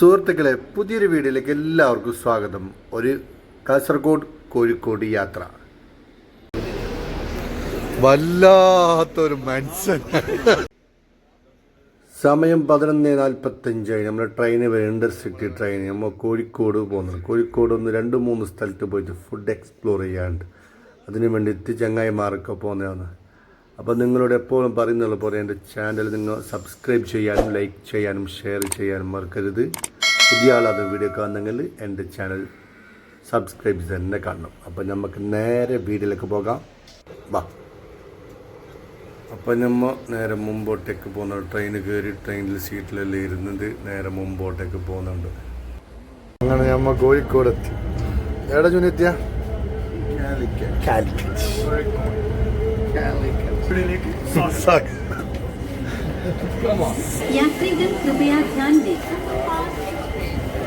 സുഹൃത്തുക്കളെ, പുതിയൊരു വീഡിയോയിലേക്ക് എല്ലാവർക്കും സ്വാഗതം. ഒരു കാസർഗോഡ് കോഴിക്കോട് യാത്ര. വല്ലാത്തൊരു മനുഷ്യൻ. സമയം 11:45. നമ്മുടെ ട്രെയിന് ഇൻ്റർസിറ്റി ട്രെയിൻ. നമ്മൾ കോഴിക്കോട് പോകുന്നത്. കോഴിക്കോട് ഒന്ന് 2-3 സ്ഥലത്ത് പോയിട്ട് ഫുഡ് എക്സ്പ്ലോർ ചെയ്യാണ്ട് അതിനു വേണ്ടിയിട്ട് ചങ്ങായിമാരൊക്കെ പോകുന്നതാണ്. അപ്പോൾ നിങ്ങളോട് എപ്പോഴും പറയുന്നുള്ള പോലെ എൻ്റെ ചാനൽ നിങ്ങൾ സബ്സ്ക്രൈബ് ചെയ്യാനും ലൈക്ക് ചെയ്യാനും ഷെയർ ചെയ്യാനും മറക്കരുത്. പുതിയ ആളത് വീഡിയോ കാണുന്നെങ്കിൽ എൻ്റെ ചാനൽ സബ്സ്ക്രൈബ് തന്നെ കാണണം. അപ്പോൾ നമുക്ക് നേരെ വീഡിയോയിലേക്ക് പോകാം. വാ. അപ്പം നമ്മൾ നേരെ മുമ്പോട്ടേക്ക് പോകുന്നുണ്ട്. ട്രെയിന് കയറി ട്രെയിനിൽ സീറ്റിലെല്ലാം ഇരുന്നത് നേരെ മുമ്പോട്ടേക്ക് പോകുന്നുണ്ട്. അങ്ങനെ നമ്മൾ കോഴിക്കോട് എത്തി. എവിടെ ചുനെത്തിയ यात्रीगण कृपया ध्यान दें,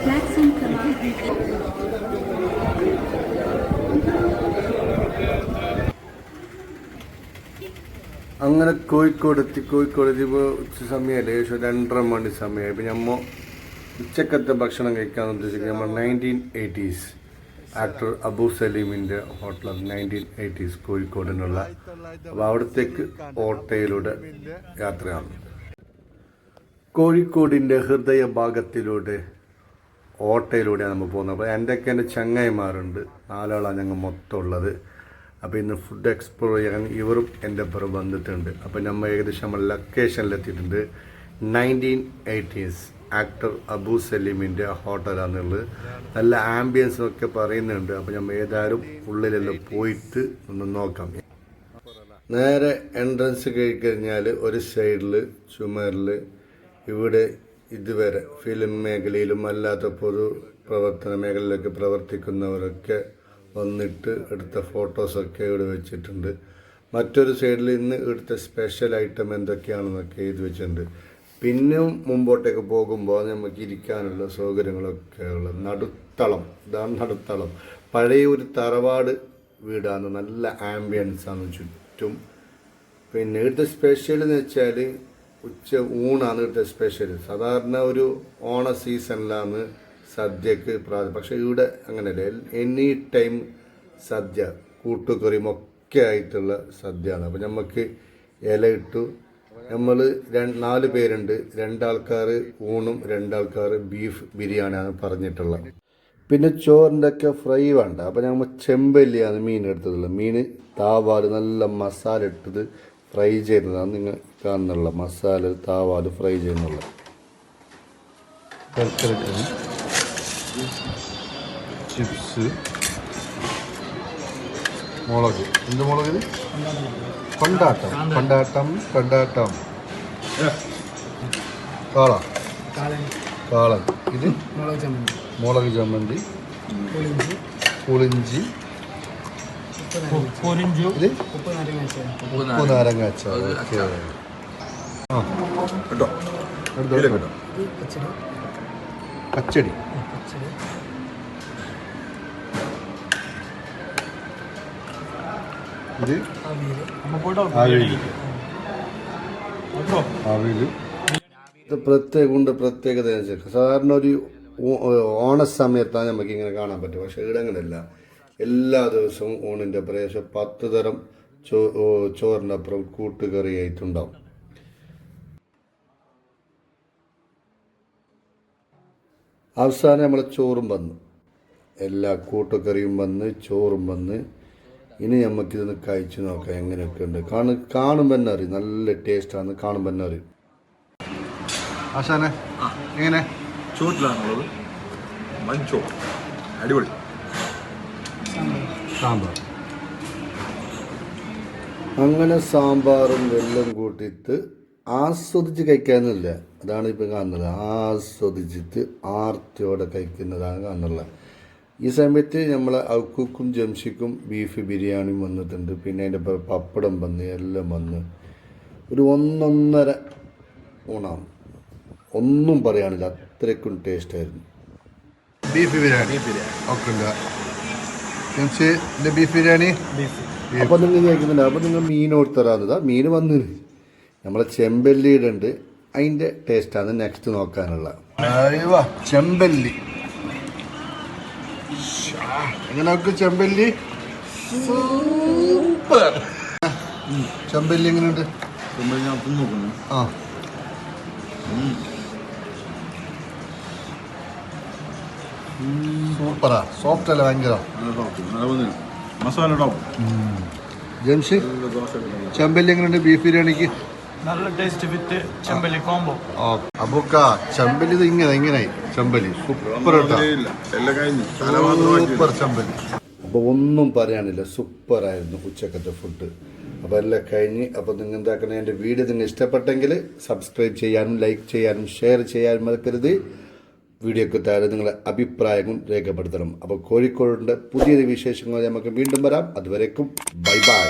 प्लेटफॉर्म क्रमांक അങ്ങനെ കോഴിക്കോട് എത്തി. ഇപ്പോൾ ഉച്ച സമയമല്ലേ, ഏകദേശം 2:30 മണി സമയമായി. ഇപ്പം നമ്മൾ ഉച്ചക്കത്തെ ഭക്ഷണം കഴിക്കാൻ ഉദ്ദേശിക്കുന്നത് നമ്മൾ 1980s ആക്ടർ അബു സലീമിൻ്റെ ഹോട്ടലാണ്. 1980s കോഴിക്കോടിനുള്ള. അപ്പോൾ അവിടത്തേക്ക് ഓട്ടയിലൂടെ യാത്രയാണ്. കോഴിക്കോടിൻ്റെ ഹൃദയഭാഗത്തിലൂടെ ഓട്ടയിലൂടെയാണ് നമ്മൾ പോകുന്നത്. അപ്പോൾ എൻ്റെ ചങ്ങായിമാരുണ്ട്, 4 ആളാണ് ഞങ്ങൾ മൊത്തം ഉള്ളത്. അപ്പോൾ ഇന്ന് ഫുഡ് എക്സ്പ്ലോർ ചെയ്യാൻ ഇവരും എൻ്റെ പുറം വന്നിട്ടുണ്ട്. അപ്പോൾ നമ്മൾ ഏകദേശം നമ്മൾ ലൊക്കേഷനിലെത്തിയിട്ടുണ്ട്. 1980s actor Abu സലീമിൻ്റെ ഹോട്ടലാണെന്നുള്ളത്. നല്ല ആംബിയൻസൊക്കെ പറയുന്നുണ്ട്. അപ്പോൾ നമ്മൾ ഏതായാലും ഉള്ളിലെല്ലാം പോയിട്ട് ഒന്ന് നോക്കാം. നേരെ എൻട്രൻസ് കഴിഞ്ഞാൽ ഒരു സൈഡിൽ ചുമരിൽ ഇവിടെ ഇതുവരെ ഫിലിം മേഖലയിലും അല്ലാത്ത പൊതു പ്രവർത്തന മേഖലയിലൊക്കെ പ്രവർത്തിക്കുന്നവരൊക്കെ വന്നിട്ട് എടുത്ത ഫോട്ടോസൊക്കെ ഇവിടെ വെച്ചിട്ടുണ്ട്. മറ്റൊരു സൈഡിൽ ഇന്ന് ഇവിടുത്തെ സ്പെഷ്യൽ ഐറ്റം എന്തൊക്കെയാണെന്നൊക്കെ എഴുതി വെച്ചിട്ടുണ്ട്. പിന്നെ മുമ്പോട്ടേക്ക് പോകുമ്പോൾ നമുക്ക് ഇരിക്കാനുള്ള സൗകര്യങ്ങളൊക്കെ ഉള്ള നടുത്തളം. ഇതാണ് നടുത്തളം. പഴയ ഒരു തറവാട് വീടാണ്. നല്ല ആംബിയൻസാണ് ചുറ്റും. പിന്നെ ഇവിടുത്തെ സ്പെഷ്യൽ എന്ന് വെച്ചാൽ ഉച്ച ഊണാണ് ഇവിടുത്തെ സ്പെഷ്യൽ. സാധാരണ ഒരു ഓണ സീസണിലാണ് സദ്യക്ക് പക്ഷേ ഇവിടെ അങ്ങനെയല്ല. എനി ടൈം സദ്യ, കൂട്ടുകറിയും ഒക്കെ ആയിട്ടുള്ള സദ്യയാണ്. അപ്പം നമുക്ക് ഇല ഇട്ടു. നമ്മൾ 4 പേരുണ്ട്. 2 ആൾക്കാർ ഊണും 2 ആൾക്കാർ ബീഫ് ബിരിയാണിയാണ് പറഞ്ഞിട്ടുള്ളത്. പിന്നെ ചോറിൻ്റെ ഒക്കെ ഫ്രൈ വേണ്ട. അപ്പം നമ്മൾ ചെമ്പല്ലിയാണ് മീൻ എടുത്തതുള്ളത്. മീൻ താവാട് നല്ല മസാല ഇട്ടത് ഫ്രൈ ചെയ്യുന്നതാണ് നിങ്ങൾ കാണുന്നുള്ള. മസാല താവാട് ഫ്രൈ ചെയ്യുന്നുള്ള. ചിപ്സ്, മുളക്. എന്ത് മുളക് ഇത്? കൊണ്ടാട്ടം. കാളൻ. ഇത് മുളക് ചമ്മന്തി, പുളിഞ്ചി, ഇത് ഉപ്പ് നാരങ്ങാച്ച. പച്ചടി. ഇത് പ്രത്യേകത സാധാരണ ഒരു ഓണസമയത്താണ് നമുക്ക് ഇങ്ങനെ കാണാൻ പറ്റും. പക്ഷെ ഇവിടെ അങ്ങനെയല്ല. എല്ലാ ദിവസവും ഊണിൻ്റെ പ്രദേശം 10 തരം ചോറിൻ്റെ അപ്പുറം കൂട്ടുകറിയായിട്ടുണ്ടാവും. അവസാനം നമ്മളെ ചോറും വന്നു. എല്ലാ കൂട്ടുകറിയും വന്ന് ചോറും വന്ന്. ഇനി നമുക്കിതൊന്ന് കഴിച്ചു നോക്കാം എങ്ങനെയൊക്കെ ഉണ്ട്. കാണുമ്പോൾ തന്നെ അറിയും. നല്ല ടേസ്റ്റാണ്. കാണുമ്പോൾ തന്നെ അറിയും. ആശാനെ എങ്ങനെ? ചോറിലാണുള്ളത്. മഞ്ചോ അടിപൊളി. സാമ്പാർ. അങ്ങനെ സാമ്പാറും വെള്ളം കൂട്ടിയിട്ട് ആസ്വദിച്ച് കഴിക്കാനില്ല. അതാണ് ഇപ്പം കാണുന്നത്. ആസ്വദിച്ചിട്ട് ആർത്തിയോടെ കഴിക്കുന്നതാണ് കാണുന്നത്. ഈ സമയത്ത് നമ്മൾ ഔക്കുക്കും ജംഷിക്കും ബീഫ് ബിരിയാണിയും വന്നിട്ടുണ്ട്. പിന്നെ അതിൻ്റെ പപ്പടം വന്ന് എല്ലാം വന്ന് ഒരു 1.5 ഊണാണ്. ഒന്നും പറയാനില്ല, അത്രയ്ക്കും ടേസ്റ്റായിരുന്നു. ബീഫ് ബിരിയാണി ഒക്കെ ജംഷിൻ്റെ ബീഫ് ബിരിയാണി. അപ്പം നിങ്ങൾ കഴിക്കുന്നുണ്ട്. അപ്പം നിങ്ങൾ മീൻ ഓർത്തരാന്നതാ. മീൻ വന്ന് നമ്മളെ ചെമ്പല്ലിയുടെ ഉണ്ട്. അതിൻ്റെ ടേസ്റ്റാണ് നെക്സ്റ്റ് നോക്കാനുള്ള ചെമ്പല്ലി. എങ്ങനെയൊക്കെ ചെമ്പല്ലി സൂപ്പർ. ചെമ്പല്ലി എങ്ങനെയുണ്ട്? ഞാൻ നോക്കുന്നു. ആ സൂപ്പറാ. സോഫ്റ്റ് അല്ല ഭയങ്കര. മസാല ഉണ്ടാവും. ജംഷി ചെമ്പല്ലി എങ്ങനെയുണ്ട് ബീഫ് ബിരിയാണിക്ക്? നല്ല ടേസ്റ്റ് വിത്ത് ചെമ്പല്ലി കോംബോ. അപ്പൊക്ക ചെമ്പല്ലി ഇത് ഇങ്ങനായി ചെമ്പല്ലി സൂപ്പർ കേട്ടോ. എല്ലാം കഴിഞ്ഞു. സൂപ്പർ ചെമ്പല്ലി. അപ്പോൾ ഒന്നും പറയാനില്ല, സൂപ്പറായിരുന്നു ഉച്ചക്കത്തെ ഫുഡ്. അപ്പോൾ എല്ലാം കഴിഞ്ഞ്. അപ്പോൾ നിങ്ങൾ എന്താക്കണം, എൻ്റെ വീഡിയോ നിങ്ങൾ ഇഷ്ടപ്പെട്ടെങ്കിൽ സബ്സ്ക്രൈബ് ചെയ്യാനും ലൈക്ക് ചെയ്യാനും ഷെയർ ചെയ്യാനും മറക്കരുത്. വീഡിയോക്ക് താഴെ നിങ്ങളുടെ അഭിപ്രായങ്ങൾ രേഖപ്പെടുത്തണം. അപ്പോൾ കോഴിക്കോടിൻ്റെ പുതിയൊരു വിശേഷങ്ങൾ നമുക്ക് വീണ്ടും വരാം. അതുവരേക്കും ബൈ ബൈ.